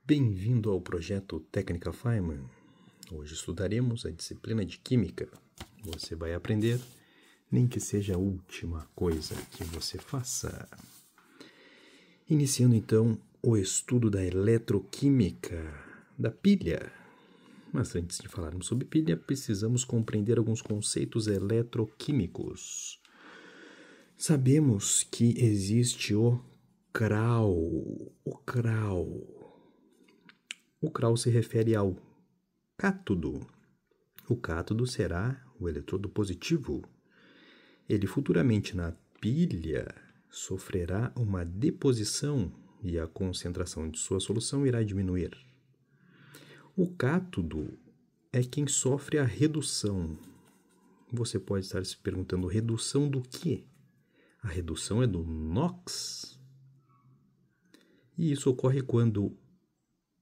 Bem-vindo ao projeto Técnica Feynman. Hoje estudaremos a disciplina de Química. Você vai aprender, nem que seja a última coisa que você faça. Iniciando então o estudo da eletroquímica da pilha. Mas antes de falarmos sobre pilha, precisamos compreender alguns conceitos eletroquímicos. Sabemos que existe o CRAU. O CRAU se refere ao cátodo. O cátodo será o eletrodo positivo. Ele futuramente na pilha sofrerá uma deposição e a concentração de sua solução irá diminuir. O cátodo é quem sofre a redução. Você pode estar se perguntando, redução do quê? A redução é do NOx. E isso ocorre quando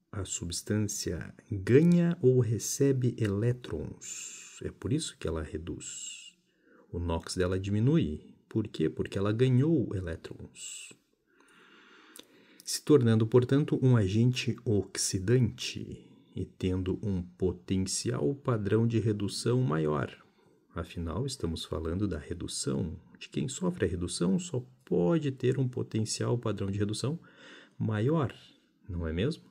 a substância ganha ou recebe elétrons. É por isso que ela reduz. O NOx dela diminui. Por quê? Porque ela ganhou elétrons. Se tornando, portanto, um agente oxidante e tendo um potencial padrão de redução maior. Afinal, estamos falando da redução. De quem sofre a redução só pode ter um potencial padrão de redução maior, não é mesmo?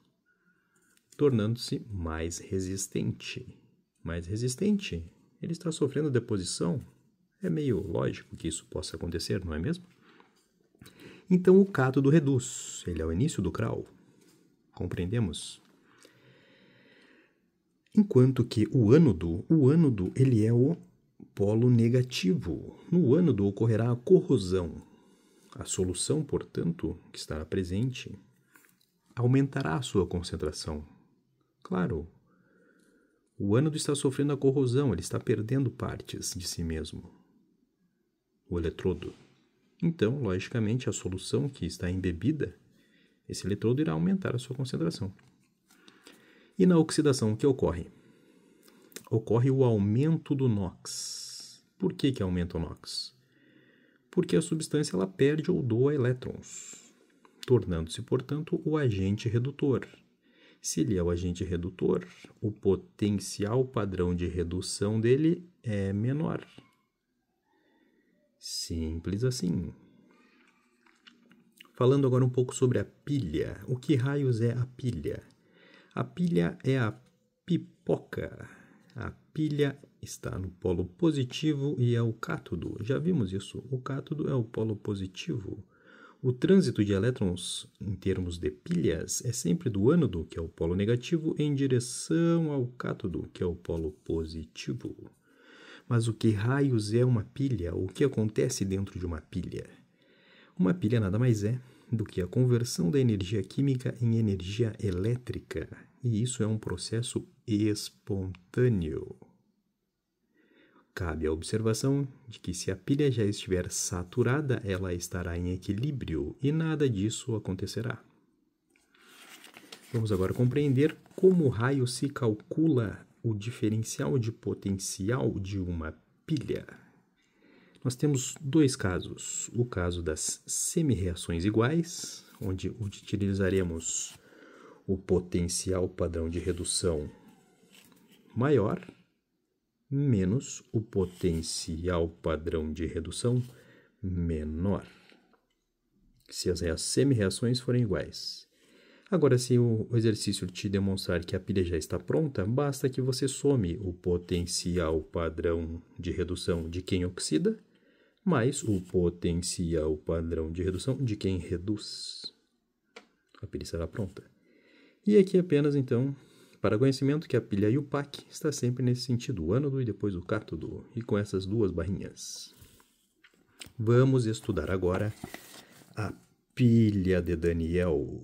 Tornando-se mais resistente. Mais resistente, ele está sofrendo deposição. É meio lógico que isso possa acontecer, não é mesmo? Então, o cátodo reduz. Ele é o início do CRAU. Compreendemos? Enquanto que o ânodo ele é o polo negativo. No ânodo ocorrerá a corrosão. A solução, portanto, que estará presente, aumentará a sua concentração. Claro, o ânodo está sofrendo a corrosão, ele está perdendo partes de si mesmo, o eletrodo. Então, logicamente, a solução que está embebida, esse eletrodo irá aumentar a sua concentração. E na oxidação, o que ocorre? Ocorre o aumento do NOx. Por que aumenta o NOx? Porque a substância ela perde ou doa elétrons, tornando-se, portanto, o agente redutor. Se ele é o agente redutor, o potencial padrão de redução dele é menor. Simples assim. Falando agora um pouco sobre a pilha. O que raios é a pilha? A pilha é a pipoca. A pilha está no polo positivo e é o cátodo. Já vimos isso. O cátodo é o polo positivo. O trânsito de elétrons, em termos de pilhas, é sempre do ânodo, que é o polo negativo, em direção ao cátodo, que é o polo positivo. Mas o que raios é uma pilha? O que acontece dentro de uma pilha? Uma pilha nada mais é do que a conversão da energia química em energia elétrica. E isso é um processo espontâneo. Cabe a observação de que se a pilha já estiver saturada, ela estará em equilíbrio e nada disso acontecerá. Vamos agora compreender como raio se calcula o diferencial de potencial de uma pilha. Nós temos dois casos. O caso das semi-reações iguais, onde utilizaremos o potencial padrão de redução maior menos o potencial padrão de redução menor, se as semi-reações forem iguais. Agora, se o exercício te demonstrar que a pilha já está pronta, basta que você some o potencial padrão de redução de quem oxida, mais o potencial padrão de redução de quem reduz. A pilha estará pronta. E aqui apenas, então, para conhecimento que a pilha e o PAC está sempre nesse sentido, o ânodo e depois o cátodo, e com essas duas barrinhas. Vamos estudar agora a pilha de Daniel.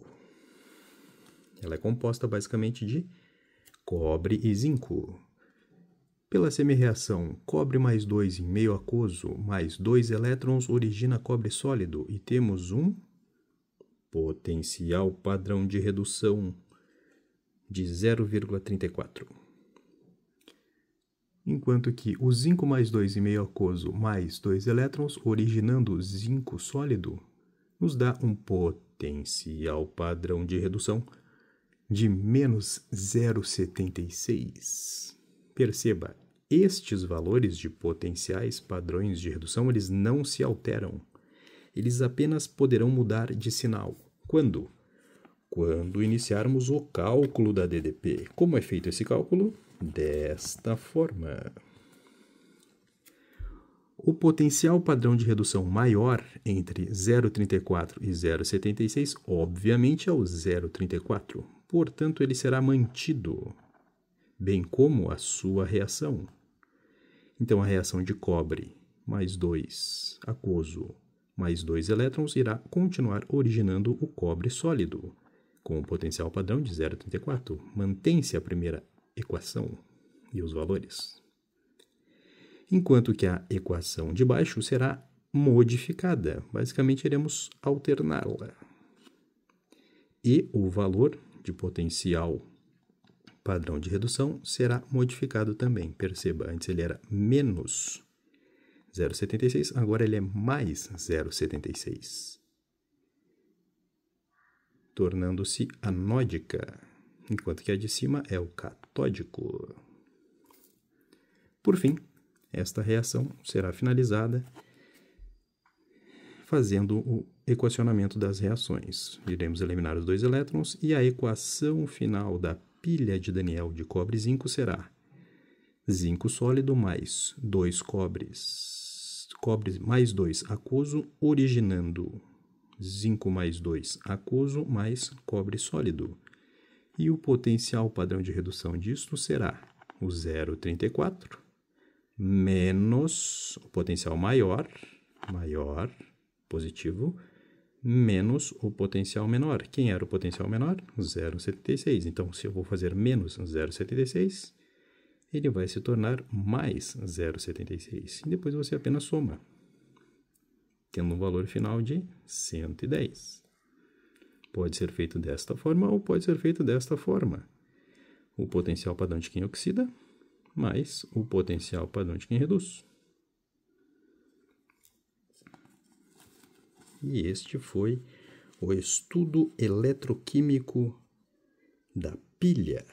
Ela é composta basicamente de cobre e zinco. Pela semi-reação, cobre mais 2 em meio aquoso mais 2 elétrons origina cobre sólido e temos um potencial padrão de redução de 0,34. Enquanto que o zinco mais 2 em meio aquoso mais 2 elétrons, originando zinco sólido, nos dá um potencial padrão de redução de menos 0,76. Perceba, estes valores de potenciais padrões de redução, eles não se alteram. Eles apenas poderão mudar de sinal. Quando? Quando iniciarmos o cálculo da DDP. Como é feito esse cálculo? Desta forma. O potencial padrão de redução maior entre 0,34 e 0,76, obviamente, é o 0,34. Portanto, ele será mantido, bem como a sua reação. Então, a reação de cobre mais 2 aquoso mais 2 elétrons irá continuar originando o cobre sólido, com o potencial padrão de 0,34. Mantém-se a primeira equação e os valores. Enquanto que a equação de baixo será modificada. Basicamente, iremos alterná-la. E o valor de potencial padrão de redução será modificado também. Perceba, antes ele era menos 0,76, agora ele é mais 0,76, tornando-se anódica, enquanto que a de cima é o catódico. Por fim, esta reação será finalizada fazendo o equacionamento das reações. Iremos eliminar os 2 elétrons e a equação final da pilha de Daniell de cobre e zinco será zinco sólido mais 2 cobres mais 2 aquoso, originando zinco mais 2 aquoso mais cobre sólido. E o potencial padrão de redução disto será o 0,34 menos o potencial maior, positivo, menos o potencial menor. Quem era o potencial menor? 0,76. Então, se eu vou fazer menos 0,76, ele vai se tornar mais 0,76. E depois você apenas soma, tendo um valor final de 110. Pode ser feito desta forma ou pode ser feito desta forma. O potencial padrão de quem oxida mais o potencial padrão de quem reduz. E este foi o estudo eletroquímico da pilha.